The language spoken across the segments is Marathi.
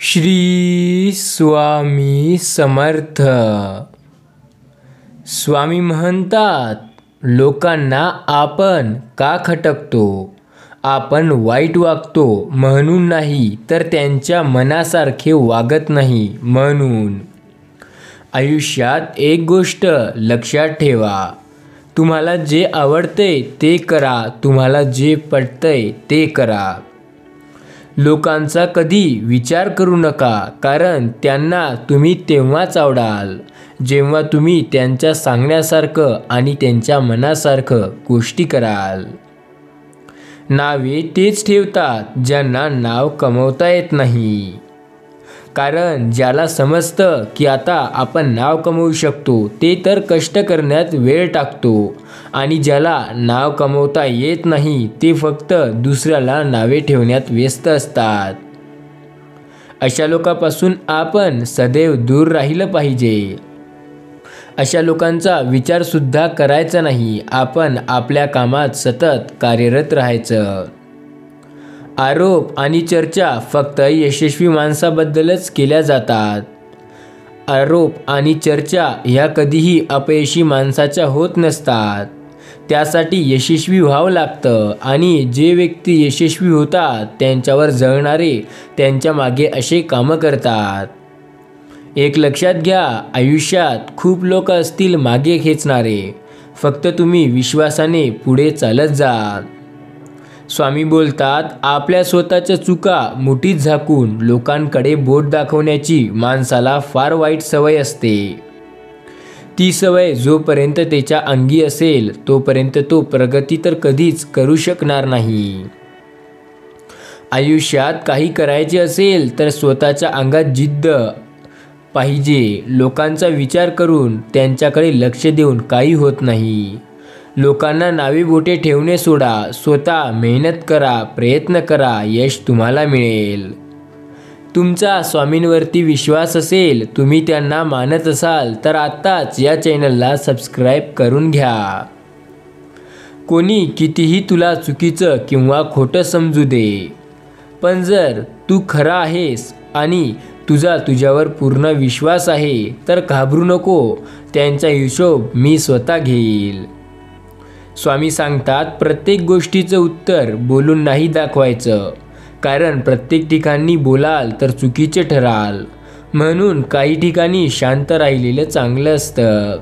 श्री स्वामी समर्थ। स्वामी म्हणतात, लोकांना आपण का खटकतो? आपण वाईट वागतो म्हणून नाही, तर त्यांच्या मनासारखे वागत नाही म्हणून। आयुष्यात एक गोष्ट लक्षात ठेवा, तुम्हाला जे आवडते ते करा, तुम्हाला जे पटतंय ते करा। लोकांचा कधी विचार करू नका, कारण त्यांना तुम्ही तेव्हाच आवडाल जेव्हा तुम्ही त्यांच्या सांगण्यासारखं आणि त्यांच्या मनासारखं गोष्टी कराल। नावे तेच ठेवतात ज्यांना नाव कमवता येत नाही, कारण ज्याला समजतं की आता आपण नाव कमवू शकतो ते तर कष्ट करण्यात वेळ टाकतो, आणि ज्याला नाव कमवता येत नाही ते फक्त दुसऱ्याला नावे ठेवण्यात व्यस्त असतात। अशा लोकांपासून आपण सदैव दूर राहिलं पाहिजे। अशा लोकांचा विचारसुद्धा करायचा नाही, आपण आपल्या कामात सतत कार्यरत राहायचं। आरोप आणि चर्चा फक्त यशस्वी माणसाबद्दलच केल्या जातात। आरोप आणि चर्चा ह्या कधीही अपयशी माणसाच्या होत नसतात, त्यासाठी यशस्वी व्हावं लागतं, आणि जे व्यक्ती यशस्वी होतात त्यांच्यावर जळणारे त्यांच्या मागे असे कामं करतात। एक लक्षात घ्या, आयुष्यात खूप लोक असतील मागे खेचणारे, फक्त तुम्ही विश्वासाने पुढे चालत जा। स्वामी बोलतात, आपल्या स्वतःच्या चुका मुठीत झाकून लोकांकडे बोट दाखवण्याची माणसाला फार वाईट सवय असते। ती सवय जोपर्यंत त्याच्या अंगी असेल तोपर्यंत तो प्रगती तर कधीच करू शकणार नाही। आयुष्यात काही करायचे असेल तर स्वतःच्या अंगात जिद्द पाहिजे। लोकांचा विचार करून त्यांच्याकडे लक्ष देऊन काही होत नाही। लोकांना नावे बोटे ठेवणे सोडा, स्वतः मेहनत करा, प्रयत्न करा, यश तुम्हाला मिळेल। तुमचा स्वामींवरती विश्वास असेल, तुम्ही त्यांना मानत असाल तर आत्ताच या चॅनलला सबस्क्राईब करून घ्या। कोणी कितीही तुला चुकीचं किंवा खोटं समजू दे, पण जर तू खरा आहेस आणि तुझ्यावर पूर्ण विश्वास आहे तर घाबरू नको, त्यांचा हिशोब मी स्वतः घेईल। स्वामी सांगतात, प्रत्येक गोष्टीचं उत्तर बोलून नाही दाखवायचं, कारण प्रत्येक ठिकाणी बोलाल तर चुकीचे ठराल, म्हणून काही ठिकाणी शांत राहिलेलं चांगलं असतं।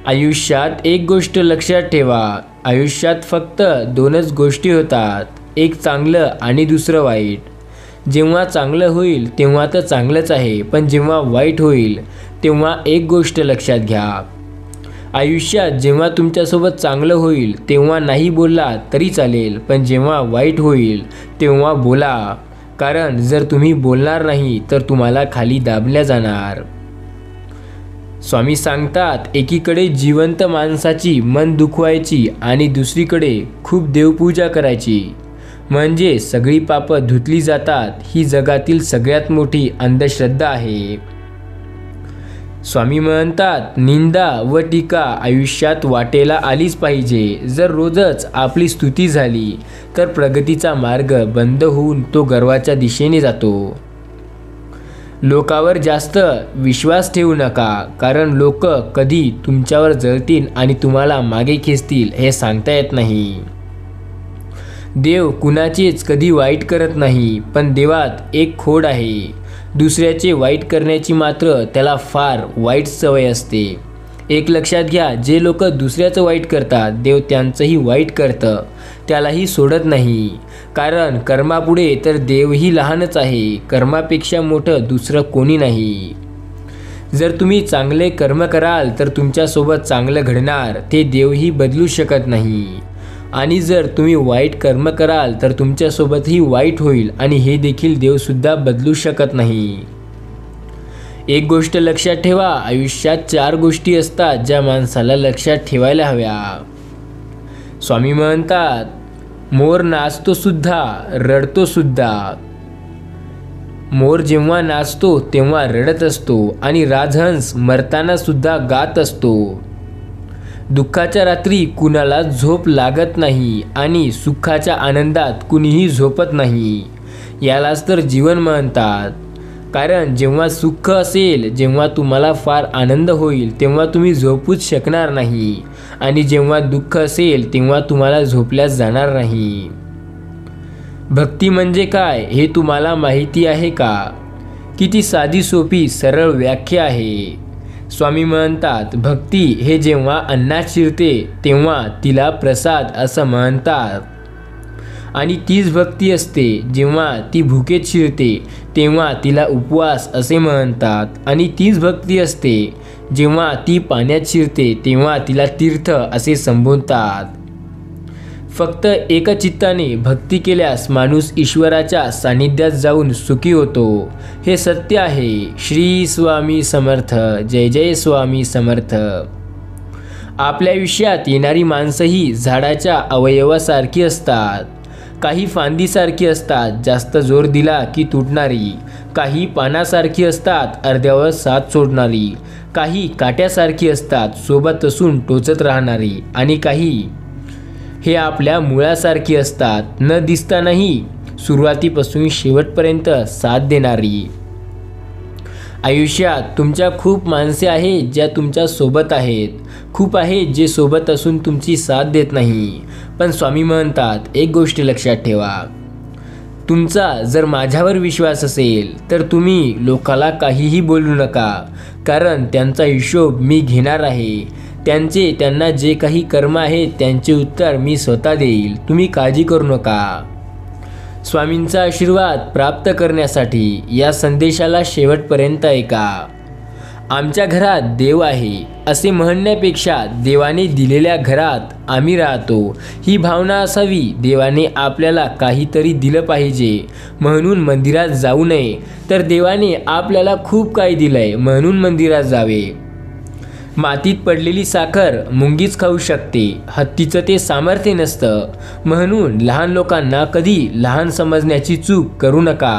आयुष्यात एक गोष्ट लक्षात ठेवा, आयुष्यात फक्त दोनच गोष्टी होतात, एक चांगलं आणि दुसरं वाईट। जेव्हा चांगलं होईल तेव्हा तर चांगलंच आहे, पण जेव्हा वाईट होईल तेव्हा एक गोष्ट लक्षात घ्या, आयुष्यात जेव्हा तुमच्यासोबत चांगलं होईल तेव्हा नाही बोलला तरी चालेल, पण जेव्हा वाईट होईल तेव्हा बोला, कारण जर तुम्ही बोलणार नाही तर तुम्हाला खाली दाबल्या जाणार। स्वामी सांगतात, एकीकडे जिवंत माणसाची मन दुखवायची आणि दुसरीकडे खूप देवपूजा करायची, म्हणजे सगळी पापं धुतली जातात। ही जगातील सगळ्यात मोठी अंधश्रद्धा आहे। स्वामी म्हणतात, निंदा व टीका आयुष्यात वाटेला आलीच पाहिजे। जर रोजच आपली स्तुती झाली तर प्रगतीचा मार्ग बंद होऊन तो गर्वाच्या दिशेने जातो। लोकांवर जास्त विश्वास ठेवू नका, कारण लोक कधी तुमच्यावर जळतील आणि तुम्हाला मागे खेचतील हे सांगता येत नाही। देव कुणाचेच कधी वाईट करत नाही, पण देवात एक खोड आहे, दुसऱ्याचे वाईट करण्याची मात्र त्याला फार वाईट सवय असते। एक लक्षात घ्या, जे लोक दुसऱ्याचं वाईट करतात देव त्यांचंही वाईट करतं, त्यालाही सोडत नाही, कारण कर्मापुढे तर देवही लहानच आहे, कर्मापेक्षा मोठं दुसरं कोणी नाही। जर तुम्ही चांगले कर्म कराल तर तुमच्यासोबत चांगलं घडणार, ते देवही बदलू शकत नाही, आणि जर तुम्ही वाईट कर्म कराल तर तुमच्यासोबतही वाईट होईल, आणि हे देखील देवसुद्धा बदलू शकत नाही। एक गोष्ट लक्षात ठेवा, आयुष्यात 4 गोष्टी असतात ज्या माणसाला लक्षात ठेवायला हव्या। स्वामी म्हणतात, मोर नाचतो सुद्धा, रडतो सुद्धा। मोर जेव्हा नाचतो तेव्हा रडत असतो, आणि राजहंस मरताना सुद्धा गात असतो। दुःखाच्या रात्री कुणाला झोप लागत नाही, आणि सुखाच्या आनंदात कुणीही झोपत नाही। यालाच तर जीवन म्हणतात. कारण जेव्हा सुख असेल, जेव्हा तुम्हाला फार आनंद होईल, तेव्हा तुम्ही झोपूच शकणार नाही आणि जेव्हा दुःख असेल तेव्हा तुम्हाला झोपल्याच जाणार नाही. भक्ती म्हणजे काय हे तुम्हाला माहिती आहे का? किती साधी सोपी सरळ व्याख्या आहे. स्वामी म्हणतात, भक्ती हे जेव्हा अन्नात शिरते तेव्हा तिला प्रसाद असं म्हणतात आणि तीच भक्ती असते जेव्हा ती भुकेत शिरते तेव्हा तिला उपवास असे म्हणतात आणि तीच भक्ती असते जेव्हा ती पाण्यात शिरते तेव्हा तिला तीर्थ असे संबोधतात. फक्त एकचित्ताने भक्ती केल्यास माणूस ईश्वराच्या सानिध्यात जाऊन सुखी होतो. हे सत्य आहे. श्री स्वामी समर्थ. जय जय स्वामी समर्थ. आपल्या आयुष्यात येणारी माणसंही झाडाच्या अवयवासारखी असतात. काही फांदीसारखी असतात, जास्त जोर दिला की तुटणारी. काही पानासारखी असतात, अर्ध्यावर साथ सोडणारी. काही काट्यासारखी असतात, सोबत असून टोचत राहणारी. आणि काही हे आपल्या मुळासारखी असतात, न दिसतानाही सुरुवातीपासून शेवटपर्यंत साथ देणारी. आयुष्यात तुमच्या खूप माणसे आहेत ज्या तुमच्या सोबत आहेत, खूप आहेत जे सोबत असून तुमची साथ देत नाही. पण स्वामी म्हणतात, एक गोष्ट लक्षात ठेवा, तुमचा जर माझ्यावर विश्वास असेल तर तुम्ही लोकाला काहीही बोलू नका, कारण त्यांचा हिशोब मी घेणार आहे. त्यांना जे काही कर्म आहेत त्यांचे उत्तर मी स्वतः देईल. तुम्ही काळजी करू नका. स्वामींचा आशीर्वाद प्राप्त करण्यासाठी या संदेशाला शेवटपर्यंत ऐका. आमच्या घरात देव आहे असे म्हणण्यापेक्षा देवाने दिलेल्या घरात आम्ही राहतो ही भावना असावी. देवाने आपल्याला काहीतरी दिलं पाहिजे म्हणून मंदिरात जाऊ नये, तर देवाने आपल्याला खूप काही दिलंय म्हणून मंदिरात जावे. मातीत पडलेली साखर मुंगीच खाऊ शकते, हत्तीचं ते सामर्थ्य नसतं. म्हणून लहान लोकांना कधी लहान समजण्याची चूक करू नका.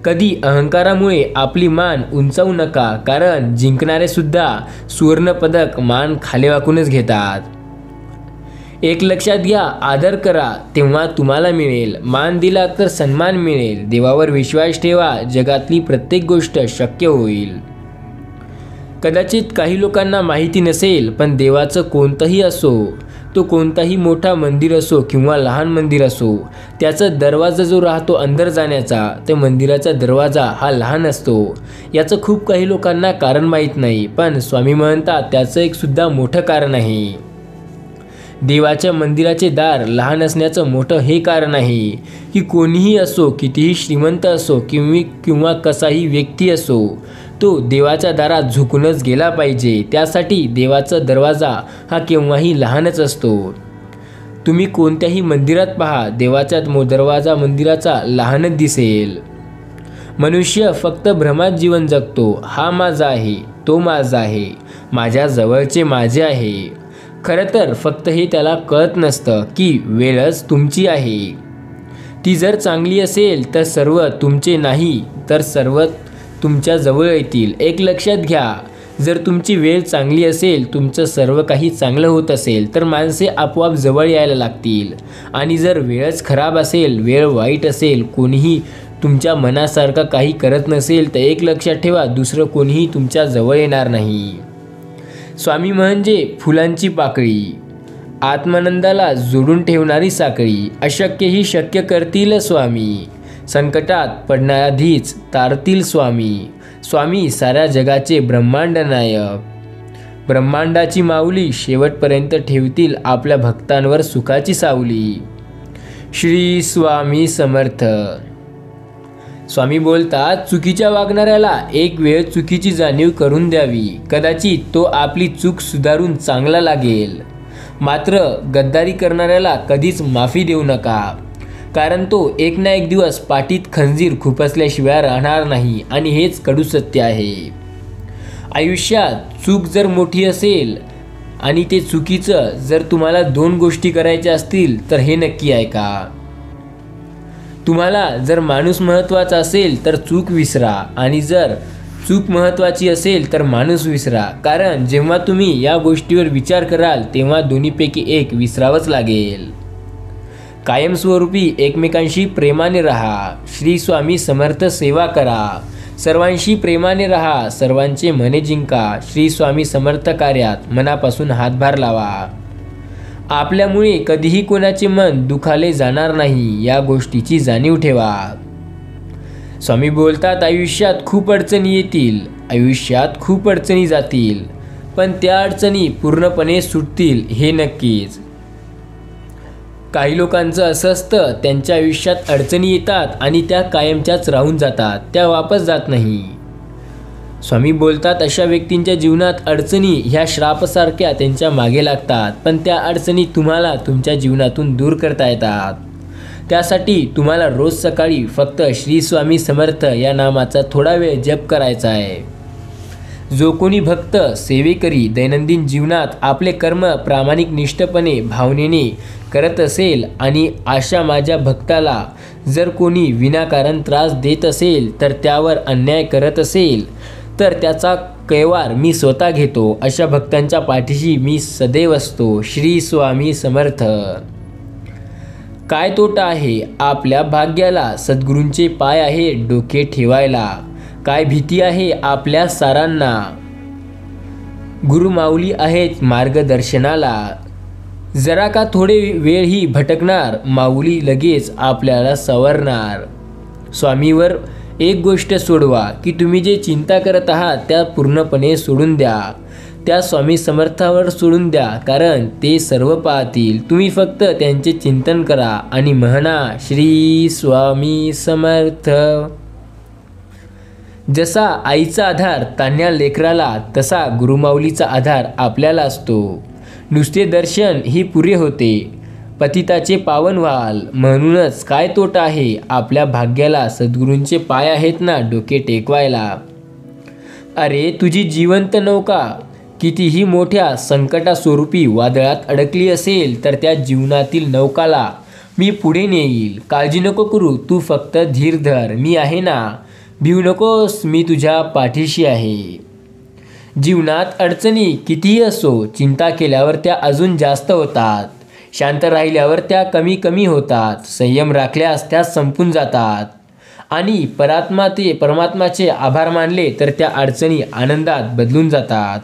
कधी अहंकारामुळे आपली मान उंचावू नका, कारण जिंकणारे सुद्धा सुवर्णपदक मान खाली वाकूनच घेतात. एक लक्षात घ्या, आदर करा तेव्हा तुम्हाला मिळेल, मान दिला तर सन्मान मिळेल. देवावर विश्वास ठेवा, जगातली प्रत्येक गोष्ट शक्य होईल. कदाचित काही लोकांना माहिती नसेल, पण देवाचं कोणतंही असो, तो कोणताही मोठा मंदिर असो किंवा लहान मंदिर असो, त्याचा दरवाजा जो राहतो अंदर जाण्याचा, त्या मंदिराचा दरवाजा हा लहान असतो. याचं खूप काही लोकांना कारण माहीत नाही, पण स्वामी म्हणतात त्याचं एक सुद्धा मोठं कारण आहे. देवाच्या मंदिराचे दार लहान असण्याचं मोठं हे कारण आहे की कोणीही असो, कितीही श्रीमंत असो किंवा कसाही व्यक्ती असो, तो देवाच्या दारात झुकूनच गेला पाहिजे. त्यासाठी देवाचा दरवाजा हा केव्हाही लहानच असतो. तुम्ही कोणत्याही मंदिरात पहा, देवाचा दरवाजा मंदिराचा लहानच दिसेल. मनुष्य फक्त भ्रमात जीवन जगतो. हा माझा आहे, तो माझा आहे, माझ्या जवळचे माझे आहे. खरं तर फक्त हे त्याला कळत नसतं की वेळच तुमची आहे. ती जर चांगली असेल तर सर्व तुमचे, नाही तर सर्व तुमच्या जवळ येतील. एक लक्षात घ्या, जर तुमची वेळ चांगली असेल, तुमचं सर्व काही चांगलं होत असेल, तर माणसे आपोआप जवळ यायला लागतील. आणि जर वेळच खराब असेल, वेळ वाईट असेल, कोणीही तुमच्या मनासारखं काही करत नसेल, तर एक लक्षात ठेवा, दुसरं कोणीही तुमच्या जवळ येणार नाही. स्वामी म्हणजे फुलांची पाकळी, आत्मानंदाला जोडून ठेवणारी साखळी. अशक्यही शक्य करतील स्वामी, संकटात पडण्याआधीच तारतील स्वामी. स्वामी साऱ्या जगाचे ब्रह्मांड नायक, ब्रह्मांडाची माऊली शेवटपर्यंत ठेवतील आपल्या भक्तांवर सुखाची सावली. श्री स्वामी समर्थ. स्वामी बोलतात, चुकीच्या वागणाऱ्याला एक वेळ चुकीची जाणीव करून द्यावी. कदाचित तो आपली चूक सुधारून चांगला लागेल. मात्र गद्दारी करणाऱ्याला कधीच माफी देऊ नका, कारण तो एक ना एक दिवस पाठीत खंजीर खुपसल्याशिवाय राहणार नाही. आणि हेच कडू सत्य आहे. आयुष्यात चूक जर मोठी असेल आणि ते चुकीचं जर तुम्हाला 2 गोष्टी करायच्या असतील तर हे नक्की ऐका. तुम्हाला जर माणूस महत्त्वाचा असेल तर चूक विसरा, आणि जर चूक महत्त्वाची असेल तर माणूस विसरा. कारण जेव्हा तुम्ही या गोष्टीवर विचार कराल तेव्हा दोन्हीपैकी एक विसरावंच लागेल. कायमस्वरूपी एकमेकांशी प्रेमाने राहा. श्री स्वामी समर्थ सेवा करा. सर्वांशी प्रेमाने राहा. सर्वांचे मने जिंका. श्री स्वामी समर्थ कार्यात मनापासून हातभार लावा. आपल्यामुळे कधीही कोणाचे मन दुखावले जाणार नाही या गोष्टीची जाणीव ठेवा. स्वामी बोलतात, आयुष्यात खूप अडचणी येतील, आयुष्यात खूप अडचणी जातील, पण त्या अडचणी पूर्णपणे सुटतील हे नक्कीच. काही लोकांचं असं असतं, त्यांच्या आयुष्यात अडचणी येतात आणि त्या कायमच्याच राहून जातात, त्या वापस जात नाही. स्वामी बोलतात, अशा व्यक्तींच्या जीवनात अडचणी ह्या श्रापसारख्या त्यांच्या मागे लागतात, पण त्या अडचणी तुम्हाला तुमच्या जीवनातून दूर करता येतात. त्यासाठी तुम्हाला रोज सकाळी फक्त श्री स्वामी समर्थ या नामाचा थोडा वेळ जप करायचा आहे. जो कोणी भक्त सेवेकरी दैनंदिन जीवनात आपले कर्म प्रामाणिक निष्ठपणे भावनेने करत असेल आणि अशा माझ्या भक्ताला जर कोणी विनाकारण त्रास देत असेल, तर त्यावर अन्याय करत असेल, तर त्याचा कैवार मी स्वतः घेतो. अशा भक्तांच्या पाठीशी मी सदैव असतो. श्री स्वामी समर्थ. काय तोटा आहे आपल्या भाग्याला, सद्गुरूंचे पाय आहे डोके ठेवायला. काय भीती आहे आपल्या सारांना, गुरुमाऊली आहेत मार्गदर्शनाला. जरा का थोडे वेळही भटकणार, माऊली लगेच आपल्याला सवरणार. स्वामीवर एक गोष्ट सोडवा की तुम्ही जे चिंता करत आहात त्या पूर्णपणे सोडून द्या. त्या स्वामी समर्थावर सोडून द्या, कारण ते सर्व पाहतील. तुम्ही फक्त त्यांचे चिंतन करा आणि म्हणा श्री स्वामी समर्थ. जसा आईचा आधार तान्ह्या लेकराला, तसा गुरुमाऊलीचा आधार आपल्याला असतो. नुसते दर्शन ही पुरे होते, पतिताचे पावन व्हाल. म्हणूनच काय तोटा आहे आपल्या भाग्याला, सद्गुरूंचे पाय आहेत ना डोके टेकवायला. अरे तुझी जिवंत नौका कितीही मोठ्या संकटास्वरूपी वादळात अडकली असेल, तर त्या जीवनातील नौकाला मी पुढे नेईल. काळजी नको करू, तू फक्त धीर धर, मी आहे ना. भिवू नकोस, मी तुझ्या पाठीशी आहे. जीवनात अडचणी कितीही असो, चिंता केल्यावर त्या अजून जास्त होतात. शांत राहिल्यावर त्या कमी कमी होतात. संयम राखल्यास त्या संपून जातात. आणि परमात्माचे आभार मानले तर त्या अडचणी आनंदात बदलून जातात.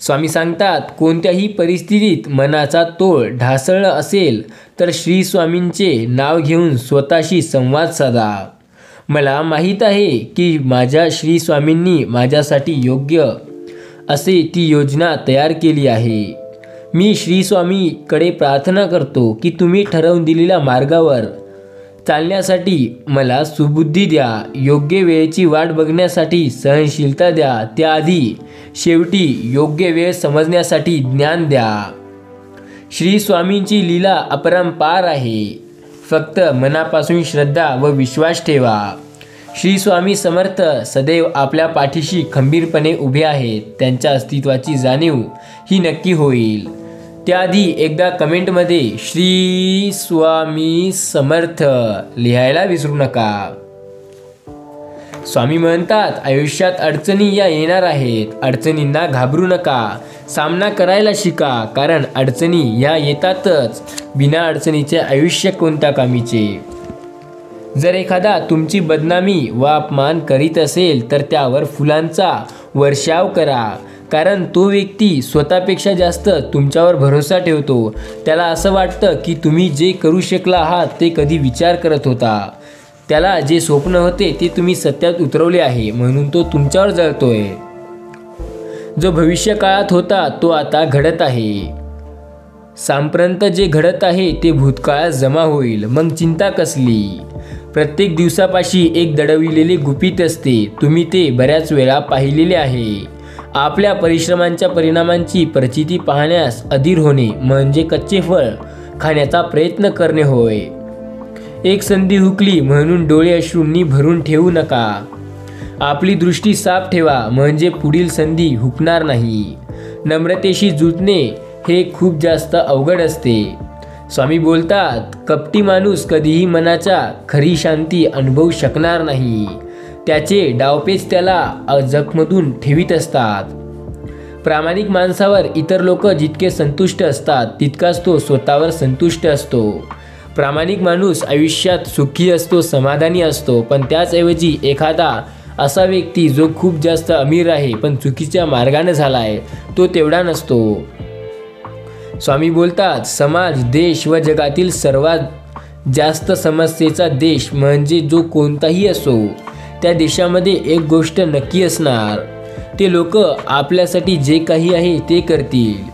स्वामी सांगतात, कोणत्याही परिस्थितीत मनाचा तोल ढासळला असेल तर श्री स्वामींचे नाव घेऊन स्वतःशी संवाद साधा. मला माहीत आहे की माझ्या श्री स्वामींनी माझ्यासाठी योग्य असे ती योजना तयार केली आहे. मी श्री स्वामीकडे प्रार्थना करतो की तुम्ही ठरवून दिलेल्या मार्गावर चालण्यासाठी मला सुबुद्धी द्या. योग्य वेळेची वाट बघण्यासाठी सहनशीलता द्या. त्याआधी शेवटी योग्य वेळ समजण्यासाठी ज्ञान द्या. श्री स्वामींची लीला अपरंपार आहे. फक्त मनापासून श्रद्धा व विश्वास ठेवा. श्री स्वामी समर्थ सदैव आपल्या पाठीशी खंबीरपणे उभे आहेत. त्यांच्या अस्तित्वाची जाणीव ही नक्की होईल. त्याआधी एकदा कमेंटमध्ये श्री स्वामी समर्थ लिहायला विसरू नका. स्वामी म्हणतात, आयुष्यात अडचणी या येणार आहेत. अडचणींना घाबरू नका, सामना करायला शिका, कारण अडचणी या येतातच. बिना अडचणीचे आयुष्य कोणत्या कामीचे. जर एखादा तुमची बदनामी व अपमान करीत असेल तर त्यावर फुलांचा वर्षाव करा, कारण तो व्यक्ती स्वतःपेक्षा जास्त तुमच्यावर भरोसा ठेवतो. त्याला असं वाटतं की तुम्ही जे करू शकला आहात ते कधी विचार करत होता. त्याला जे स्वप्न होते ते तुम्ही सत्यात उतरवले आहे, म्हणून तो तुमच्यावर जळतोय. जो भविष्य काळात होता तो आता घडत आहे. सांप्रत जे घडत आहे ते भूतकाळात जमा होईल. मग चिंता कसली. प्रत्येक दिवसापाशी एक दडविलेले गुपित असते. तुम्ही ते बऱ्याच वेळा पाहिलेले आहे. आपल्या परिश्रमांच्या परिणामांची प्रचिती पाहण्यास अधीर होणे म्हणजे कच्चे फळ खाण्याचा प्रयत्न करणे होय. एक संधी हुकली म्हणून डोळे अश्रूंनी भरून ठेवू नका. आपली दृष्टी साफ ठेवा, म्हणजे पुढील संधी हुकणार नाही. नम्रतेशी जुटणे हे खूप जास्त अवघड असते. स्वामी बोलतात, कपटी माणूस कधीही मनाच्या खरी शांती अनुभवू शकणार नाही. त्याचे डावपेच त्याला जखमधून ठेवीत असतात. प्रामाणिक माणसावर इतर लोक जितके संतुष्ट असतात तितकाच तो स्वतःवर संतुष्ट असतो. प्रामाणिक माणूस आयुष्यात सुखी असतो, समाधानी असतो. पण त्याचऐवजी एखादा असा व्यक्ती जो खूप जास्त अमीर आहे पण चुकीच्या मार्गाने झाला आहे तो तेवढा नसतो. स्वामी बोलतात, समाज, देश व जगातील सर्वात जास्त समस्येचा देश म्हणजे जो कोणताही असो त्या देशामध्ये एक गोष्ट नक्की असणार. ते लोक आपल्यासाठी जे काही आहे ते करतील.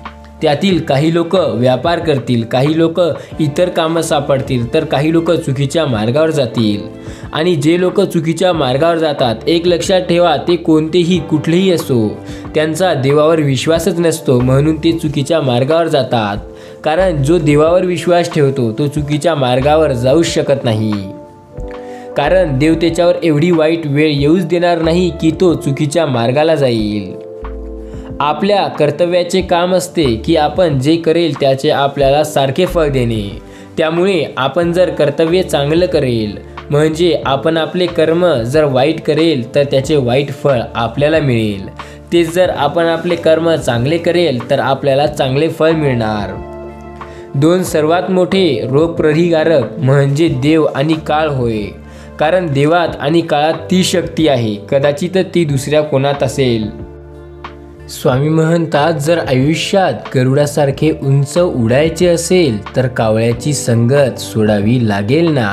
त्यातील काही लोक व्यापार करतील, काही लोक इतर कामं सापडतील, तर काही लोक चुकीच्या मार्गावर जातील. आणि जे लोक चुकीच्या मार्गावर जातात, एक लक्षात ठेवा, ते कोणतेही कुठलेही असो, त्यांचा देवावर विश्वासच नसतो म्हणून ते चुकीच्या मार्गावर जातात. कारण जो देवावर विश्वास ठेवतो तो चुकीच्या मार्गावर जाऊच शकत नाही. कारण देव त्याच्यावर एवढी वाईट वेळ येऊच देणार नाही की तो चुकीच्या मार्गाला जाईल. आपल्या कर्तव्याचे काम असते की आपण जे करेल त्याचे आपल्याला सारखे फळ देणे. त्यामुळे आपण जर कर्तव्य चांगलं करेल म्हणजे आपण आपले कर्म जर वाईट करेल तर त्याचे वाईट फळ आपल्याला मिळेल. तेच जर आपण आपले कर्म चांगले करेल तर आपल्याला चांगले फळ मिळणार. 2 सर्वात मोठे रोगप्रतिकारक म्हणजे देव आणि काळ होय. कारण देवात आणि काळात ती शक्ती आहे, कदाचित ती दुसऱ्या कोणात असेल. स्वामी म्हणतात, जर आयुष्यात गरुडासारखे उंच उडायचे असेल तर कावळ्याची संगत सोडावी लागेल ना.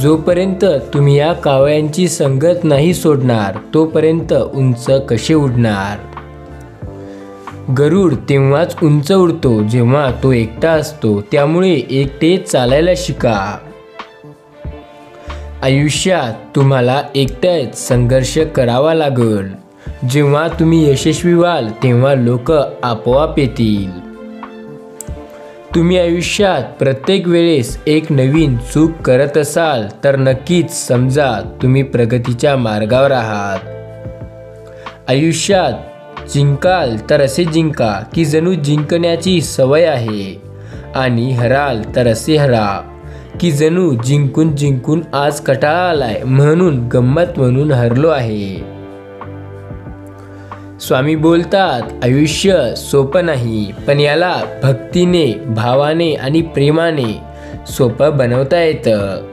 जोपर्यंत तुम्ही या कावळ्यांची संगत नाही सोडणार तोपर्यंत उंच कसे उडणार. गरुड तेव्हाच उंच उडतो जेव्हा तो एकटा असतो. त्यामुळे एकटे चालायला शिका. आयुष्यात तुम्हाला एकट्याच संघर्ष करावा लागेल. जेव्हा तुम्ही यशस्वी व्हाल तेव्हा लोक आपोआप येतील. तुम्ही आयुष्यात प्रत्येक वेळेस एक नवीन चूक करत असाल तर नक्कीच समजा तुम्ही प्रगतीच्या मार्गावर आहात. आयुष्यात जिंकाल तर असे जिंका की जणू जिंकण्याची सवय आहे आणि हराल तर असे हरा की जणू जिंकून जिंकून आज कंटाळा आलाय म्हणून गंमत म्हणून हरलो आहे. स्वामी बोलतात, आयुष्य सोपं नाही पण याला भक्तीने, भावाने आणि प्रेमाने सोपं बनवता येतं.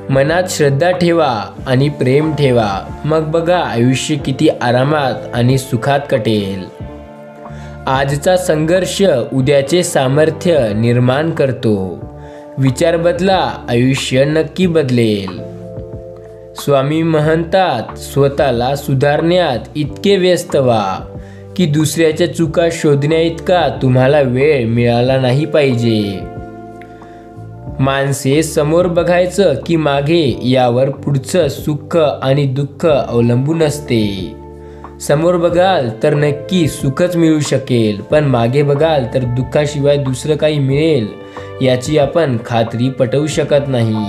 मनात श्रद्धा ठेवा आणि प्रेम ठेवा, मग बघा आयुष्य किती आरामात आणि सुखात कटेल. आजचा संघर्ष उद्याचे सामर्थ्य निर्माण करतो. विचार बदला, आयुष्य नक्की बदलेल. स्वामी म्हणतात, स्वतःला सुधारण्यात इतके व्यस्त व्हा की दुसऱ्याच्या चुका शोधण्या इतका तुम्हाला वेळ मिळाला नाही पाहिजे. माणसे समोर बघायचं की मागे यावर पुढचं सुख आणि दुःख अवलंबून असते. समोर बघाल तर नक्की सुखच मिळू शकेल, पण मागे बघाल तर दुःखाशिवाय दुसरं काही मिळेल याची आपण खात्री पटवू शकत नाही.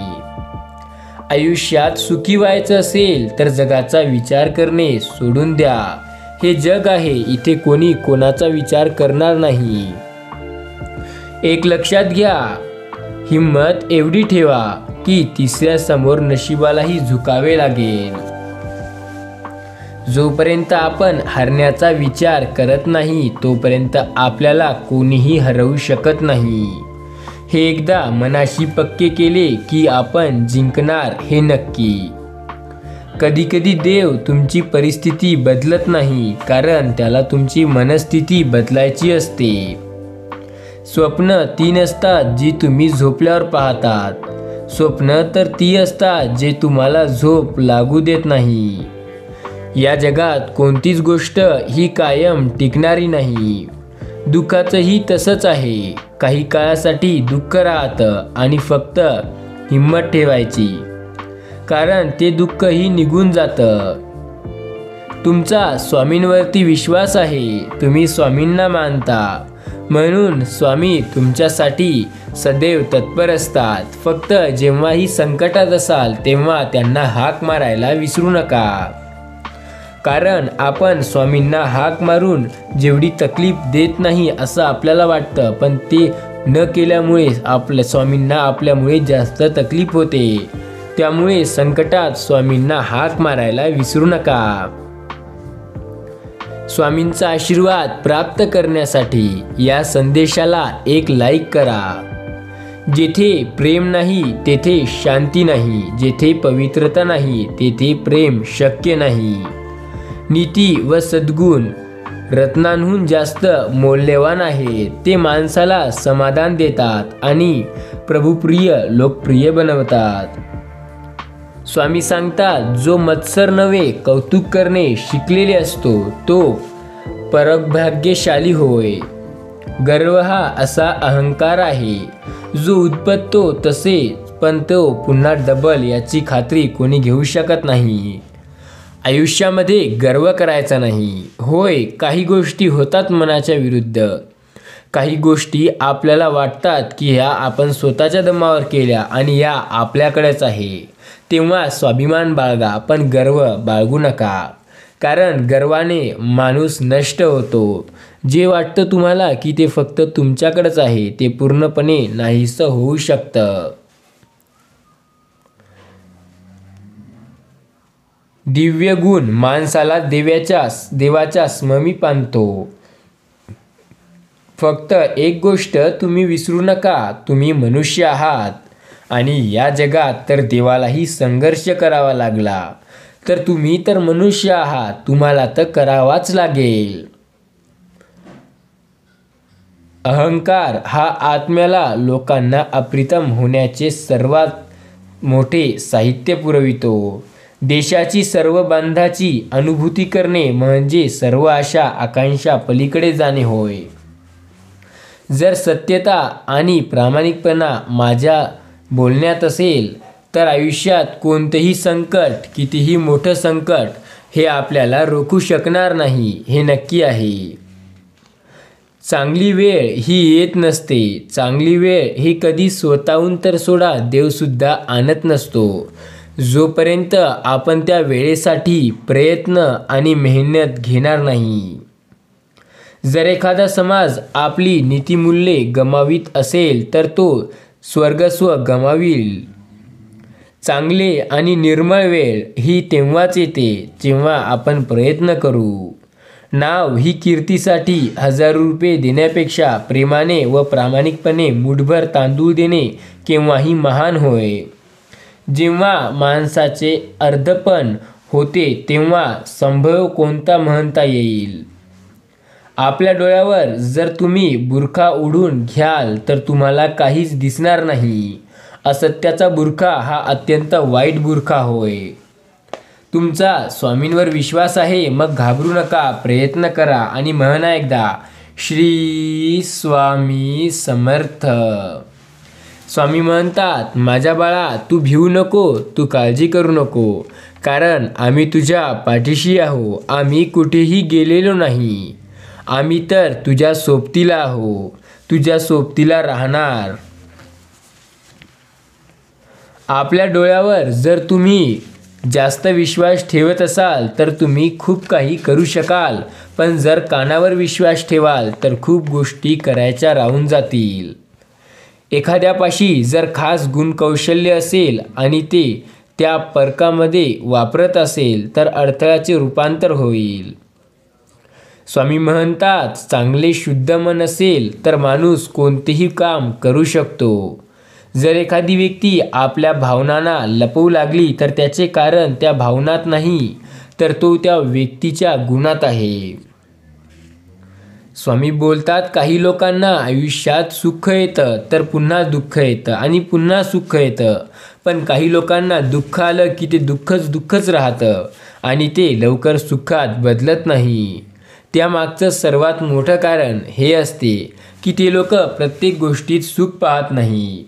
आयुष्यात सुखी व्हायचं असेल तर जगाचा विचार करणे सोडून द्या. हे जग आहे, इथे कोणी कोणाचा विचार करणार नाही. एक लक्षात घ्या, हिम्मत एवढी ठेवा की तिसऱ्या समोर नशिबालाही झुकावे लागेल. जोपर्यंत आपण हरण्याचा विचार करत नाही तोपर्यंत आपल्याला कोणीही हरवू शकत नाही. हे एकदा मनाशी पक्के केले की आपण जिंकणार हे नक्की. कधीकधी देव तुमची परिस्थिती बदलत नाही कारण त्याला तुमची मनस्थिती बदलायची असते. स्वप्न ती नसतात जी तुम्ही झोपल्यावर पाहतात. स्वप्न तर ती असतात जे तुम्हाला झोप लागू देत नाही. या जगात कोणतीच गोष्ट ही कायम टिकणारी नाही. दुःखाचंही तसंच आहे. काही काळासाठी दुःख राहतं आणि फक्त हिम्मत ठेवायची कारण ते दुःखही निघून जातं. तुमचा स्वामींवरती विश्वास आहे, तुम्ही स्वामींना मानता म्हणून स्वामी तुमच्यासाठी सदैव तत्पर असतात. फक्त जेव्हाही संकटात असाल तेव्हा त्यांना हाक मारायला विसरू नका. कारण आपण स्वामींना हाक मारून जेवढी तकलीफ देत नाही असं आपल्याला वाटतं, पण ते न केल्यामुळे आपल्या स्वामींना आपल्यामुळे जास्त तकलीफ होते. त्यामुळे संकटात स्वामींना हाक मारायला विसरू नका. स्वामींचा आशीर्वाद प्राप्त करण्यासाठी या संदेशाला एक लाईक करा. जेथे प्रेम नाही तेथे शांती नाही, जेथे पवित्रता नाही तेथे प्रेम शक्य नाही. नीती व सद्गुण रत्नांहून जास्त मौल्यवान आहेत. ते माणसाला समाधान देतात आणि प्रभुप्रिय लोकप्रिय बनवतात. स्वामी सांगतात, जो मत्सर नव्हे कौतुक करणे शिकलेले असतो तो परभाग्यशाली होय. गर्व हा असा अहंकार आहे जो उत्पत्तो तसे पण तो पुन्हा डबल याची खात्री कोणी घेऊ शकत नाही. आयुष्यामध्ये गर्व करायचा नाही. होय, काही गोष्टी होतात मनाच्या विरुद्ध. काही गोष्टी आपल्याला वाटतात की ह्या आपण स्वतःच्या दमावर केल्या आणि या आपल्याकडेच आहे. तेव्हा स्वाभिमान बाळगा, पण गर्व बाळगू नका. कारण गर्वाने माणूस नष्ट होतो. जे वाटतं तुम्हाला की ते फक्त तुमच्याकडेच आहे ते पूर्णपणे नाहीसं होऊ शकतं. दिव्य गुण माणसाला देवाच्या समीप आणतो. फक्त एक गोष्ट तुम्ही विसरू नका, तुम्ही मनुष्य आहात आणि या जगात तर देवालाही संघर्ष करावा लागला तर तुम्ही तर मनुष्य आहात, तुम्हाला तर करावाच लागेल. अहंकार हा आत्म्याला लोकांना अप्रितम होण्याचे सर्वात मोठे साहित्य पुरवितो. देशाची सर्व बांधाची अनुभूती करणे म्हणजे सर्व आशा आकांक्षा पलीकडे जाणे होय. जर सत्यता आणि प्रामाणिकपणा माझ्या बोलण्यात असेल तर आयुष्यात कोणतेही संकट, कितीही मोठं संकट, हे आपल्याला रोखू शकणार नाही हे नक्की आहे. चांगली वेळ ही येत नसते. चांगली वेळ ही कधी स्वतःहून तर सोडा देवसुद्धा आणत नसतो. जोपर्यंत आपण त्या वेळेसाठी प्रयत्न आणि मेहनत घेणार नाही. जर एखादा समाज आपली नीतिमूल्ये गमावित असेल तर तो स्वर्गस्व गमावील. चांगले आणि निर्मळ वेळ ही तेव्हाच येते जेव्हा आपण प्रयत्न करू. नाव ही कीर्तीसाठी 1000 रुपये देण्यापेक्षा प्रेमाने व प्रामाणिकपणे मुठभर तांदूळ देणे केव्हाही महान होय. जेव्हा माणसाचे अर्धपण होते तेव्हा संभव कोणता म्हणता येईल. आपल्या डोळ्यावर जर तुम्ही बुरखा ओढून घ्याल तर तुम्हाला काहीच दिसणार नाही. असत्याचा बुरखा हा अत्यंत वाईट बुरखा होय. तुमचा स्वामींवर विश्वास आहे, मग घाबरू नका, प्रयत्न करा आणि म्हणा एकदा, श्री स्वामी समर्थ. स्वामी म्हणतात, माझ्या बाळा, तू भिवू नको, तू काळजी करू नको, कारण आम्ही तुझ्या पाठीशी आहो. आम्ही कुठेही गेलेलो नाही. आम्ही तर तुझ्या सोबतीला आहो, तुझ्या सोबतीला राहणार. आपल्या डोळ्यावर जर तुम्ही जास्त विश्वास ठेवत असाल तर तुम्ही खूप काही करू शकाल, पण जर कानावर विश्वास ठेवाल तर खूप गोष्टी करायच्या राहून जातील. एखाद्यापाशी जर खास गुणकौशल्य असेल आणि ते त्या परकामध्ये वापरत असेल तर अडथळ्याचे रूपांतर होईल. स्वामी म्हणतात, चांगले शुद्ध मन असेल तर माणूस कोणतेही काम करू शकतो. जर एखादी व्यक्ती आपल्या भावनांना लपवू लागली तर त्याचे कारण त्या भावनात नाही तर तो त्या व्यक्तीच्या गुणात आहे. स्वामी बोलतात, काही लोकांना आयुष्यात सुख येतं तर पुन्हा दुःख येतं आणि पुन्हा सुख येतं, पण काही लोकांना दुःख आलं की ते दुःखच राहतं आणि ते लवकर सुखात बदलत नाही. त्यामागचं सर्वात मोठं कारण हे असते की ते लोक प्रत्येक गोष्टीत सुख पाहत नाही.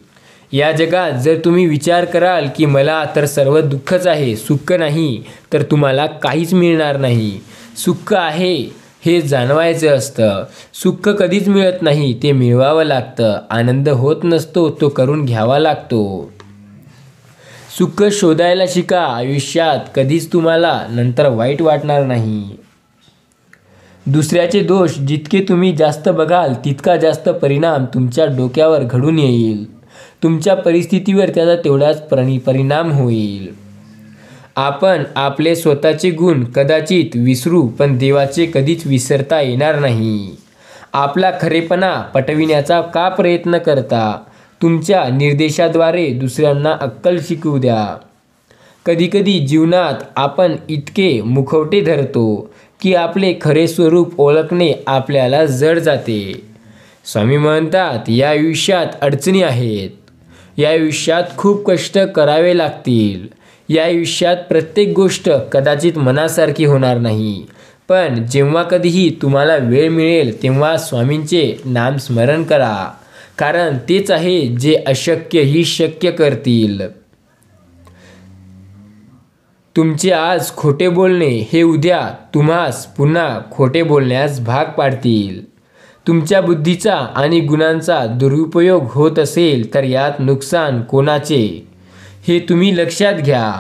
या जगात जर तुम्ही विचार कराल की मला तर सर्व दुःखच आहे, सुख नाही, तर तुम्हाला काहीच मिळणार नाही. सुख आहे हे जाणवायचं असतं. सुख कधीच मिळत नाही, ते मिळवावं लागतं. आनंद होत नसतो, तो करून घ्यावा लागतो. सुख शोधायला शिका. आयुष्यात कधीच तुम्हाला नंतर वाईट वाटणार नाही. दुसऱ्याचे दोष जितके तुम्ही जास्त बघाल तितका जास्त परिणाम तुमच्या डोक्यावर घडून येईल. तुमच्या परिस्थितीवर त्याचा तेवढाच परिणाम होईल. आपण आपले स्वतःचे गुण कदाचित विसरू, पण देवाचे कधीच विसरता येणार नाही. आपला खरेपणा पटविण्याचा का प्रयत्न करता? तुमच्या निर्देशाद्वारे दुसऱ्यांना अक्कल शिकवू द्या. कधीकधी जीवनात आपण इतके मुखवटे धरतो की आपले खरे स्वरूप ओळखणे आपल्याला जड जाते. स्वामी म्हणतात, या आयुष्यात अडचणी आहेत. या आयुष्यात खूप कष्ट करावे लागतील. या आयुष्यात प्रत्येक गोष्ट कदाचित मनासारखी होणार नाही. पण जेव्हा कधीही तुम्हाला वेळ मिळेल तेव्हा स्वामींचे नामस्मरण करा, कारण तेच आहे जे अशक्यही शक्य करतील. तुमचे आज खोटे बोलणे हे उद्या तुम्हास पुन्हा खोटे बोलण्यास भाग पाडतील. तुमच्या बुद्धीचा आणि गुणांचा दुरुपयोग होत असेल तर यात नुकसान कोणाचे हे तुम्ही लक्षात घ्या.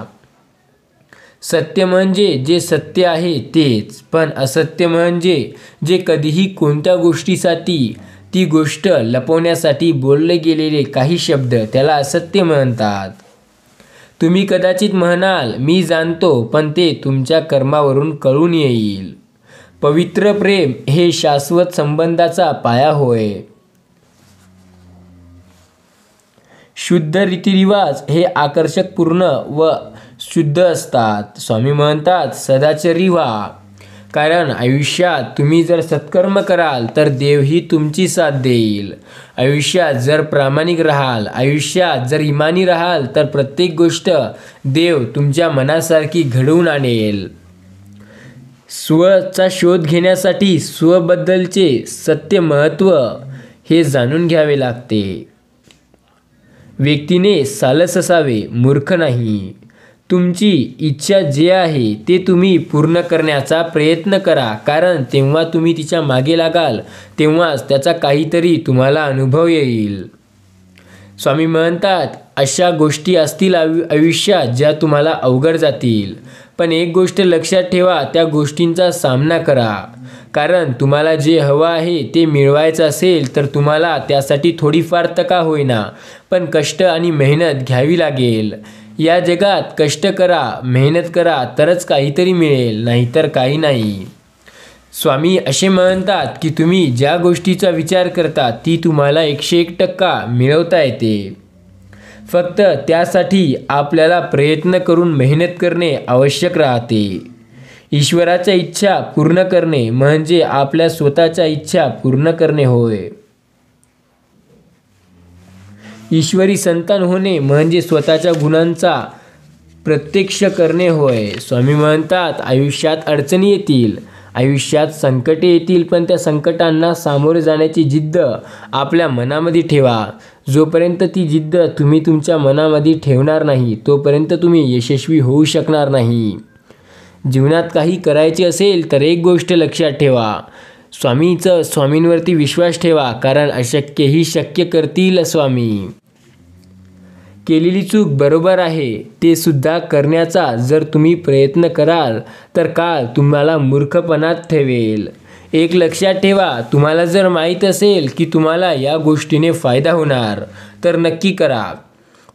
सत्य म्हणजे जे सत्य आहे तेच, पण असत्य म्हणजे जे कधीही कोणत्या गोष्टीसाठी, ती गोष्ट लपवण्यासाठी बोलले गेलेले काही शब्द, त्याला असत्य म्हणतात. तुम्ही कदाचित म्हणाल, मी जाणतो, पण ते तुमच्या कर्मावरून कळून येईल. पवित्र प्रेम हे शाश्वत संबंधाचा पाया होय. शुद्ध रीतिरिवाज हे आकर्षकपूर्ण व शुद्ध असतात. स्वामी म्हणतात, सदाचारी व्हा, कारण आयुष्यात तुम्ही जर सत्कर्म कराल तर देवही तुमची साथ देईल. आयुष्यात जर प्रामाणिक राहाल, आयुष्यात जर इमानी राहाल तर प्रत्येक गोष्ट देव तुमच्या मनासारखी घडवून आणेल. स्वचा शोध घेण्यासाठी स्वबद्दलचे सत्य महत्त्व हे जाणून घ्यावे लागते. व्यक्तीने सालस असावे, मूर्ख नाही. तुमची इच्छा जे आहे ते तुम्ही पूर्ण करण्याचा प्रयत्न करा, कारण तेव्हा तुम्ही तिच्या मागे लागाल तेव्हाच त्याचा काहीतरी तुम्हाला अनुभव येईल. स्वामी म्हणतात, अशा गोष्टी असतील आयुष्यात ज्या तुम्हाला अवघड जातील, पण एक गोष्ट लक्षात ठेवा, त्या गोष्टींचा सामना करा. कारण तुम्हाला जे हवं आहे ते मिळवायचं असेल तर तुम्हाला त्यासाठी थोडीफार का होईना पण कष्ट आणि मेहनत घ्यावी लागेल. या जगात कष्ट करा, मेहनत करा, तरच काहीतरी मिळेल, नाहीतर काही नाही. स्वामी असे म्हणतात की तुम्ही ज्या गोष्टीचा विचार करता ती तुम्हाला 101% मिळवता येते. फक्त त्यासाठी आपल्याला प्रयत्न करून मेहनत करणे आवश्यक राहते. ईश्वराच्या इच्छा पूर्ण करणे म्हणजे आपल्या स्वतःच्या इच्छा पूर्ण करणे होय. ईश्वरी संतान होणे म्हणजे स्वतःच्या गुणांचा प्रत्यक्ष करणे होय. स्वामी म्हणतात, आयुष्यात अडचणी येतील, आयुष्यात संकटे येतील, पण त्या संकटांना सामोरे जाण्याची जिद्द आपल्या मनामध्ये ठेवा. जोपर्यंत ती जिद्द तुम्ही तुमच्या मनामध्ये ठेवणार नाही तोपर्यंत तुम्ही यशस्वी होऊ शकणार नाही. जीवनात काही करायचे असेल तर एक गोष्ट लक्षात ठेवा, स्वामींवरती विश्वास ठेवा, कारण अशक्यही शक्य करतील स्वामी. केलेली चूक बरोबर आहे ते सुद्धा करण्याचा जर तुम्ही प्रयत्न कराल तर काळ तुम्हाला मूर्खपणात ठेवेल. एक लक्षात ठेवा, तुम्हाला जर माहीत असेल की तुम्हाला या गोष्टीने फायदा होणार तर नक्की करा.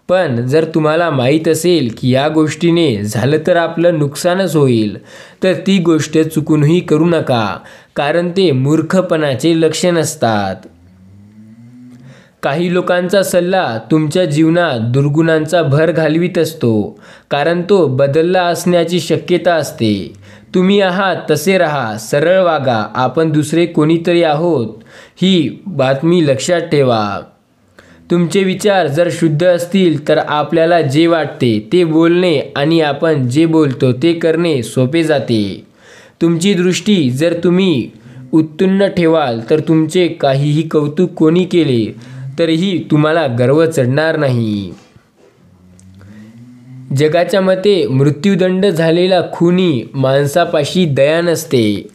पण जर तुम्हाला माहीत असेल की या गोष्टीने झालं तर आपलं नुकसानच होईल तर ती गोष्ट चुकूनही करू नका, कारण ते मूर्खपणाचे लक्षण असतात. काही लोकांचा सल्ला तुमच्या जीवनात दुर्गुणांचा भर घालवित असतो, कारण तो बदलला असण्याची शक्यता असते. तुम्ही आहात तसे राहा, सरळ वागा, आपण दुसरे कोणीतरी आहोत ही बातमी लक्षात ठेवा. तुमचे विचार जर शुद्ध असतील तर आपल्याला जे वाटते ते बोलणे आणि आपण जे बोलतो ते करणे सोपे जाते. तुमची दृष्टी जर तुम्ही उत्तुंग ठेवाल तर तुमचे काहीही कौतुक कोणी केले तरीही तुम्हाला गर्व चढणार नाही. जगाच्या मते मृत्यूदंड झालेला खुनी माणसापाशी दया नसते,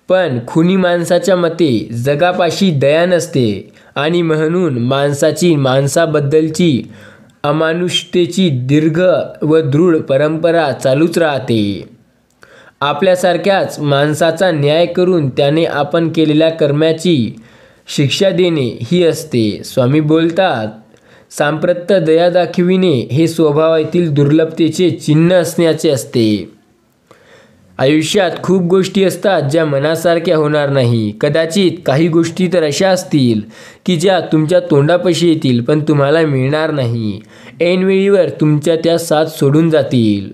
पण खुनी माणसाच्या मते जगापाशी दया नसते आणि म्हणून माणसाबद्दलची अमानुषतेची दीर्घ व दृढ परंपरा चालूच राहते. आपल्यासारख्याच माणसाचा न्याय करून त्याने आपण केलेल्या कर्माची शिक्षा देणे ही असते. स्वामी बोलतात, सांप्रत दया दाखविणे हे स्वभावातील दुर्लभतेचे चिन्ह असण्याचे असते. आयुष्यात खूप गोष्टी असतात ज्या मनासारख्या होणार नाही. कदाचित काही गोष्टी तर अशा असतील की ज्या तुमच्या तोंडापाशी येतील पण तुम्हाला मिळणार नाही. ऐनवेळीवर तुमच्या त्या साथ सोडून जातील.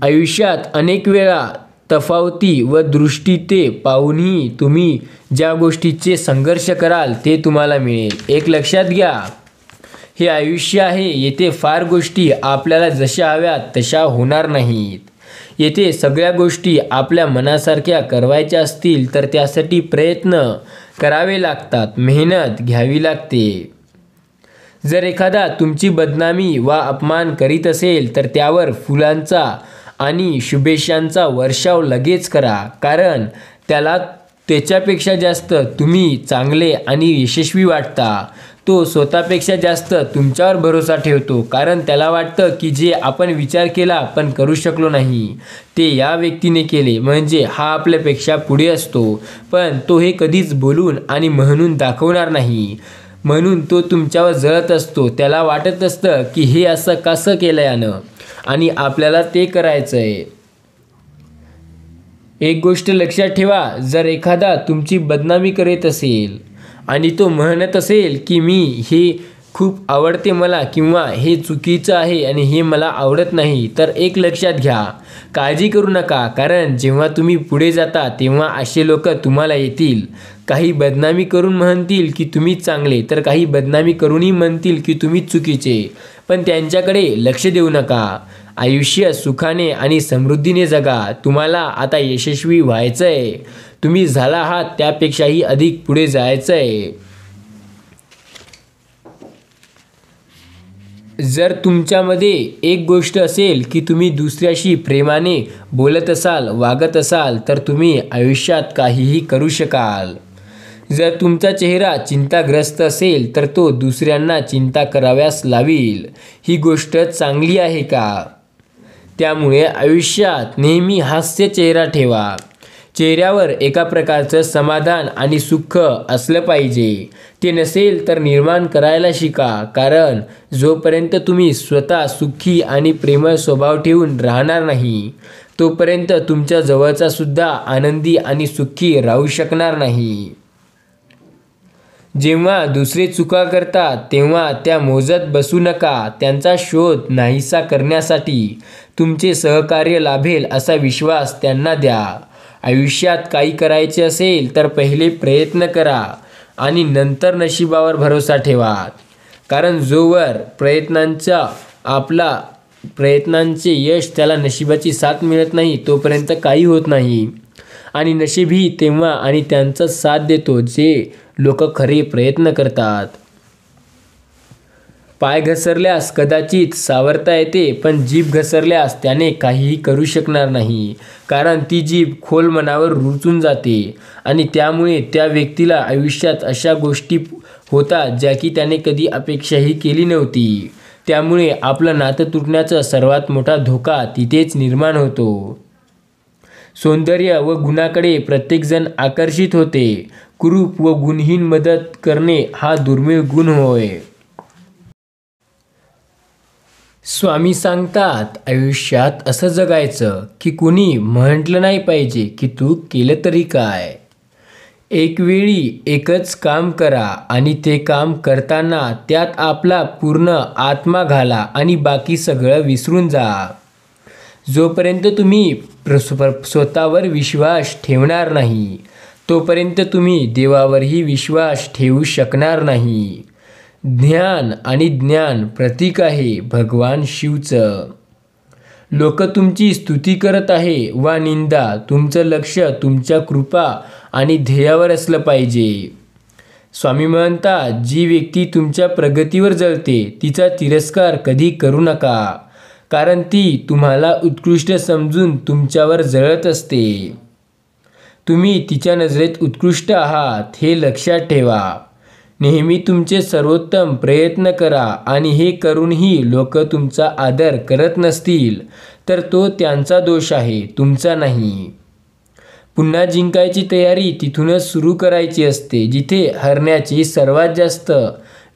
आयुष्यात अनेक वेळा तफावती व दृष्टी ते पाहूनही तुम्ही ज्या गोष्टीचे संघर्ष कराल ते तुम्हाला मिळेल. एक लक्षात घ्या, हे आयुष्य आहे. येथे फार गोष्टी आपल्याला जशा हव्यात तशा होणार नाहीत. येथे सगळ्या गोष्टी आपल्या मनासारख्या करायच्या असतील तर त्यासाठी प्रयत्न करावे लागतात, मेहनत घ्यावी लागते. जर एखादा तुमची बदनामी वा अपमान करीत असेल तर त्यावर फुलांचा आणि शुभेच्छांचा वर्षाव लगेच करा, कारण त्याला त्याच्यापेक्षा जास्त तुम्ही चांगले आणि यशस्वी वाटता. तो स्वतःपेक्षा जास्त तुमच्यावर भरोसा ठेवतो, कारण त्याला वाटतं की जे आपण विचार केला पण करू शकलो नाही ते या व्यक्तीने केले, म्हणजे हा आपल्यापेक्षा पुढे असतो. पण तो हे कधीच बोलून आणि म्हणून दाखवणार नाही, म्हणून तो तुमच्यावर जळत असतो. त्याला वाटत असतं की हे असं कसं केलं यानं आणि आपल्याला ते करायचं आहे. एक गोष्ट लक्षात ठेवा, जर एखादा तुमची बदनामी करीत असेल आणि तो म्हणत असेल की हे खूप आवडते मला किंवा हे चुकीचं आहे आणि हे मला आवडत नाही, तर एक लक्षात घ्या, काळजी करू नका, कारण जेव्हा तुम्ही पुढे जाता तेव्हा असे लोक तुम्हाला येतील. काही बदनामी करून म्हणतील की तुम्ही चांगले, तर काही बदनामी करूनही म्हणतील की तुम्ही चुकीचे. पण त्यांच्याकडे लक्ष देऊ नका. आयुष्य सुखाने आणि समृद्धीने जगा. तुम्हाला आता यशस्वी व्हायचं आहे. तुम्ही झाला आहात त्यापेक्षाही अधिक पुढे जायचं आहे. जर तुमच्यामध्ये एक गोष्ट असेल की तुम्ही दुसऱ्याशी प्रेमाने बोलत असाल, वागत असाल, तर तुम्ही आयुष्यात काहीही करू शकाल. जर तुमचा चेहरा चिंताग्रस्त असेल तर तो दुसऱ्यांना चिंता कराव्यास लावील. ही गोष्ट चांगली आहे का? त्यामुळे आयुष्यात नेहमी हास्य चेहरा ठेवा. चेहऱ्यावर एका प्रकारचं समाधान आणि सुख असलं पाहिजे. ते नसेल तर निर्माण करायला शिका, कारण जोपर्यंत तुम्ही स्वतः सुखी आणि प्रेमळ स्वभाव ठेवून राहणार नाही तोपर्यंत तुमच्या जवळचा सुद्धा आनंदी आणि सुखी राहू शकणार नाही. जेव्हा दुसरे चुका करतात तेव्हा त्या मोजत बसू नका. त्यांचा शोध नाहीसा करण्यासाठी तुमचे सहकार्य लाभेल असा विश्वास त्यांना द्या. आयुष्यात काही करायचे असेल तर पहिले प्रयत्न करा आणि नंतर नशिबावर भरोसा ठेवा, कारण जोवर प्रयत्नांचे यश त्याला नशिबाची साथ मिळत नाही तोपर्यंत काही होत नाही. आणि नशीबही तेव्हा आणि त्यांचा साथ देतो जे लोक खरे प्रयत्न करतात. पाय घसरल्यास कदाचित सावरता येते, पण जीभ घसरल्यास त्याने काहीही करू शकणार नाही, कारण ती जीभ खोल मनावर रुजून जाते आणि त्यामुळे त्या व्यक्तीला आयुष्यात अशा गोष्टी होतात ज्या की त्याने कधी अपेक्षाही केली नव्हती. त्यामुळे आपलं नातं तुटण्याचा सर्वात मोठा धोका तिथेच निर्माण होतो. सौंदर्य व गुणाकडे प्रत्येकजण आकर्षित होते. कुरूप व गुणहीन मदत करणे हा दुर्मिळ गुण होय. स्वामी सांगतात, आयुष्यात असं जगायचं की कुणी म्हटलं नाही पाहिजे की तू केलं तरी काय. एक वेळी एकच काम करा आणि ते काम करताना त्यात आपला पूर्ण आत्मा घाला आणि बाकी सगळं विसरून जा. जोपर्यंत तुम्ही स्वतःवर विश्वास ठेवणार नाही तोपर्यंत तुम्ही देवावरही विश्वास ठेवू शकणार नाही. ध्यान आणि ज्ञान प्रतीक आहे भगवान शिवचं. लोक तुमची स्तुती करत आहे वा निंदा, तुमचं लक्ष तुमच्या कृपा आणि ध्येयावर असलं पाहिजे. स्वामी म्हणतात, जी व्यक्ती तुमच्या प्रगतीवर जळते तिचा तिरस्कार कधी करू नका, कारण ती तुम्हाला उत्कृष्ट समजून तुमच्यावर जळत असते. तुम्ही तिच्या नजरेत उत्कृष्ट आहात हे लक्षात ठेवा. नेहमी तुमचे सर्वोत्तम प्रयत्न करा आणि हे करूनही लोक तुमचा आदर करत नसतील तर तो त्यांचा दोष आहे, तुमचा नाही. पुन्हा जिंकायची तयारी तिथूनच सुरू करायची असते जिथे हरण्याची सर्वात जास्त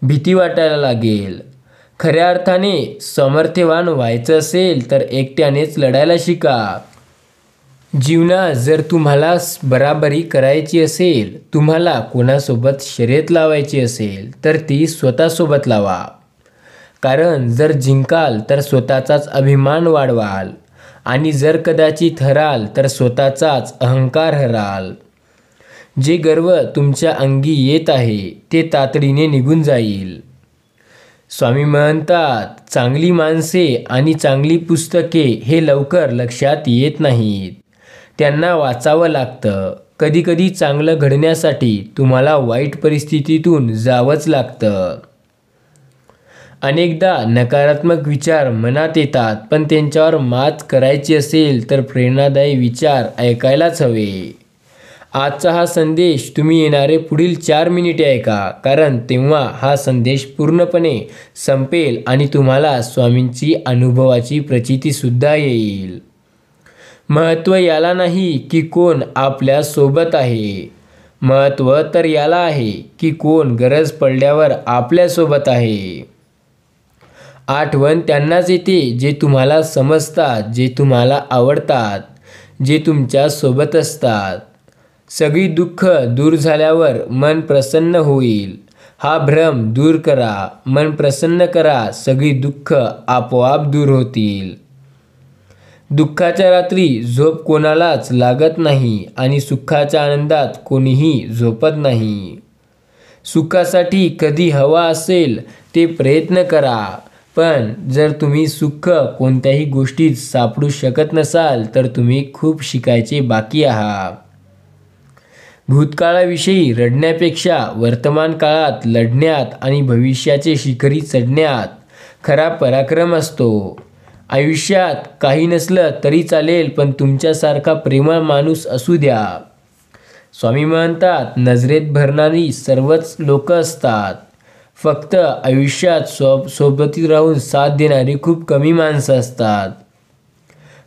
भीती वाटायला लागेल. खऱ्या अर्थाने सामर्थ्यवान व्हायचं असेल तर एकट्यानेच लढायला शिका. जीवनात जर तुम्हाला बराबरी करायची असेल, तुम्हाला कोणासोबत शर्यत लावायची असेल तर ती स्वतःसोबत लावा. कारण जर जिंकाल तर स्वतःचाच अभिमान वाढवाल आणि जर कदाचित हराल तर स्वतःचाच अहंकार हराल. जे गर्व तुमच्या अंगी येत आहे ते तातडीने निघून जाईल. स्वामी म्हणतात, चांगली माणसे आणि चांगली पुस्तके हे लवकर लक्षात येत नाहीत. त्यांना वाचावं लागतं. कधीकधी चांगलं घडण्यासाठी तुम्हाला वाईट परिस्थितीतून जावंच लागतं. अनेकदा नकारात्मक विचार मनात येतात, पण त्यांच्यावर मात करायची असेल तर प्रेरणादायी विचार ऐकायलाच हवे. आजचा हा संदेश तुम्ही येणारे पुढील 4 मिनिटे ऐका, कारण तेव्हा हा संदेश पूर्णपणे संपेल आणि तुम्हाला स्वामींची अनुभवाची प्रचितीसुद्धा येईल. महत्त्व याला नाही की कोण आपल्या सोबत आहे, महत्त्व तर याला आहे की कोण गरज पडल्यावर आपल्यासोबत आहे. आठवण त्यांनाच येते जे तुम्हाला समजतात, जे तुम्हाला आवडतात, जे तुमच्या सोबत असतात. सगळी दुःख दूर झाल्यावर मन प्रसन्न होईल. हा भ्रम दूर करा, मन प्रसन्न करा, सगळी दुःख आपोआप दूर होतील. दुःखाच्या रात्री झोप कोणालाच लागत नाही आणि सुखाच्या आनंदात कोणीही झोपत नाही. सुखासाठी कधी हवा असेल ते प्रयत्न करा, पण जर तुम्ही सुख कोणत्याही गोष्टीत सापडू शकत नसाल तर तुम्ही खूप शिकायचे बाकी आहात. भूतकाळाविषयी रडण्यापेक्षा वर्तमान काळात लढण्यात आणि भविष्याचे शिखरी चढण्यात खरा पराक्रम असतो. आयुष्यात काही नसलं तरी चालेल, पण तुमच्यासारखा प्रेमळ माणूस असू द्या. स्वामी म्हणतात, नजरेत भरणारी सर्वच लोक असतात, फक्त आयुष्यात सोबती राहून साथ देणारी खूप कमी माणसं असतात.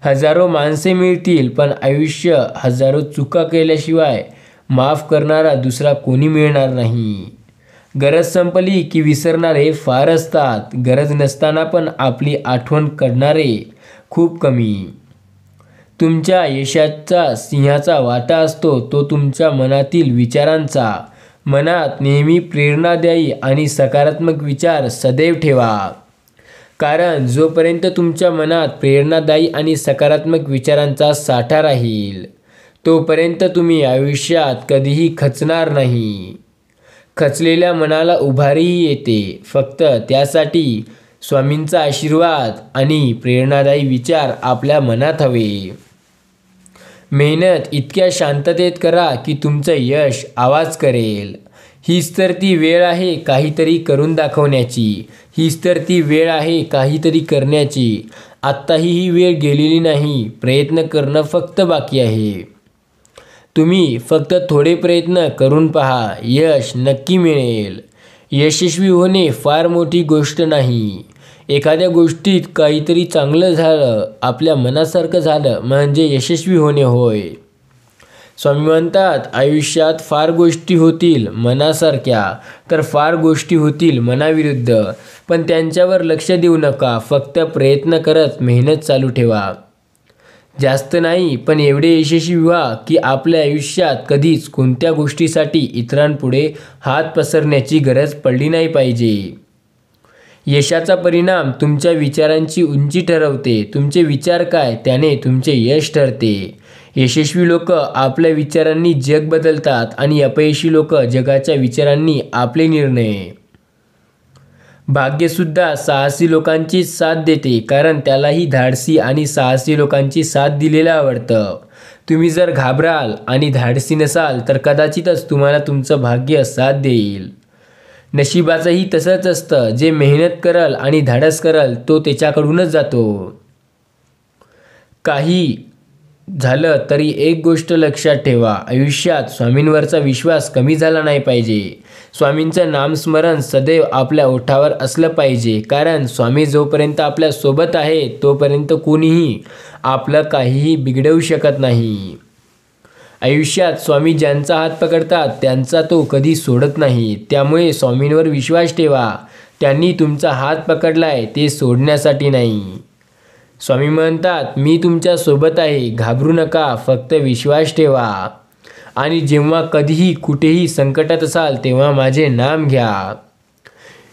हजारो माणसे मिळतील, पण आयुष्य हजारो चुका केल्याशिवाय माफ करणारा दुसरा कोणी मिळणार नाही. गरज संपली की विसरणारे फार असतात, गरज नसताना पण आपली आठवण करणारे खूप कमी. तुमच्या यशाचा सिंहाचा वाटा असतो तो तुमच्या मनातील विचारांचा. मनात नेहमी प्रेरणादायी आणि सकारात्मक विचार सदैव ठेवा, कारण जोपर्यंत तुमच्या मनात प्रेरणादायी आणि सकारात्मक विचारांचा साठा राहील तोपर्यंत तुम्ही आयुष्यात कधीही खचणार नाही. खचलेल्या मनाला उभारीही येते, फक्त त्यासाठी स्वामींचा आशीर्वाद आणि प्रेरणादायी विचार आपल्या मनात हवे. मेहनत इतक्या शांततेत करा की तुमचं यश आवाज करेल. हीच तर ती वेळ आहे काहीतरी करून दाखवण्याची. हीच तर ती वेळ आहे काहीतरी करण्याची. आत्ताही ही वेळ गेलेली नाही, प्रयत्न करणं फक्त बाकी आहे. तुम्ही फक्त थोडे प्रयत्न करून पहा, यश नक्की मिळेल. यशस्वी होणे फार मोठी गोष्ट नाही. एखाद्या गोष्टीत काहीतरी चांगलं झालं, आपल्या मनासारखं झालं म्हणजे यशस्वी होणे होय. स्वामी म्हणतात, आयुष्यात फार गोष्टी होतील मनासारख्या तर फार गोष्टी होतील मनाविरुद्ध, पण त्यांच्यावर लक्ष देऊ नका. फक्त प्रयत्न करत मेहनत चालू ठेवा. जास्त नाही, पण एवढे यशस्वी व्हा की आपल्या आयुष्यात कधीच कोणत्या गोष्टीसाठी इतरांपुढे हात पसरण्याची गरज पडली नाही पाहिजे. यशाचा परिणाम तुमच्या विचारांची उंची ठरवते. तुमचे विचार काय त्याने तुमचे यश ठरते. यशस्वी लोक आपल्या विचारांनी जग बदलतात आणि अपयशी लोक जगाच्या विचारांनी आपले निर्णय. भाग्यसुद्धा साहसी लोकांची साथ देते, कारण त्यालाही धाडसी आणि साहसी लोकांची साथ दिलेलं आवडतं. तुम्ही जर घाबराल आणि धाडसी नसाल तर कदाचितच तुम्हाला तुमचं भाग्य साथ देईल. नशिबाचंही तसंच असतं. जे मेहनत करल आणि धाडस करल तो त्याच्याकडूनच जातो. काही झालं तरी एक गोष्ट लक्षात ठेवा, आयुष्यात स्वामींवरचा विश्वास कमी झाला नाही पाहिजे. स्वामींचं नामस्मरण सदैव आपल्या ओठावर असलं पाहिजे, कारण स्वामी जोपर्यंत आपल्या सोबत आहे तोपर्यंत कोणीही आपलं काहीही बिघडवू शकत नाही. आयुष्यात स्वामी ज्यांचा हात पकडतात त्यांचा तो कधी सोडत नाही. त्यामुळे स्वामींवर विश्वास ठेवा. त्यांनी तुमचा हात पकडलाय ते सोडण्यासाठी नाही. स्वामी म्हणतात, मी तुमच्या सोबत आहे, घाबरू नका, फक्त विश्वास ठेवा. आणि जेव्हा कधीही कुठेही संकटात असाल तेव्हा माझे नाम घ्या.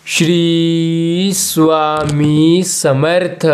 श्री स्वामी समर्थ.